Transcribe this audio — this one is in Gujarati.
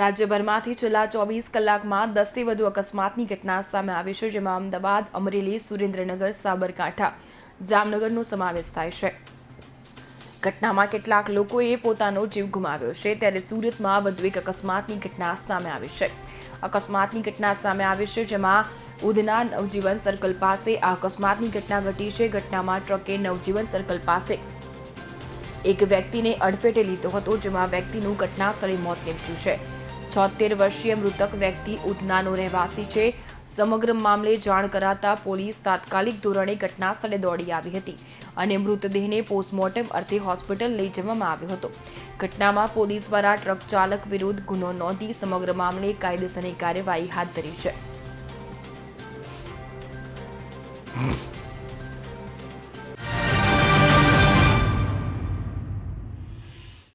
રાજ્યભરમાંથી છેલ્લા 24 કલાકમાં 10થી વધુ અકસ્માતની ઘટના સામે આવી છે, જેમાં અમદાવાદ, અમરેલી, સુરેન્દ્રનગર, સાબરકાંઠા, જામનગરનો સમાવેશ થાય છે. ઘટનામાં કેટલાક લોકોએ પોતાનો જીવ ગુમાવ્યો છે, ત્યારે સુરતમાં વધુ એક અકસ્માતની ઘટના સામે આવી છે. અકસ્માતની ઘટના સામે આવી છે, જેમાં ઉધના નવજીવન સર્કલ પાસે આ અકસ્માતની ઘટના ઘટી છે. ઘટનામાં ટ્રકે નવજીવન સર્કલ પાસે એક વ્યક્તિને અડફેટે લીધો હતો, જેમાં વ્યક્તિનું ઘટના સ્થળે મોત નીપજ્યું છે. 76 વર્ષીય મૃતક વ્યક્તિ ઉધનાનો રહેવાસી છે. સમગ્ર મામલે જાણ કરાતા પોલીસ તાત્કાલિક ધોરણે ઘટના સ્થળે દોડી આવી હતી અને મૃતદેહને પોસ્ટમોર્ટમ અર્થે હોસ્પિટલ લઈ જવામાં આવ્યો હતો. ઘટનામાં પોલીસ દ્વારા ટ્રક ચાલક વિરુદ્ધ ગુનો નોંધી સમગ્ર મામલે કાયદેસરની કાર્યવાહી હાથ ધરી છે.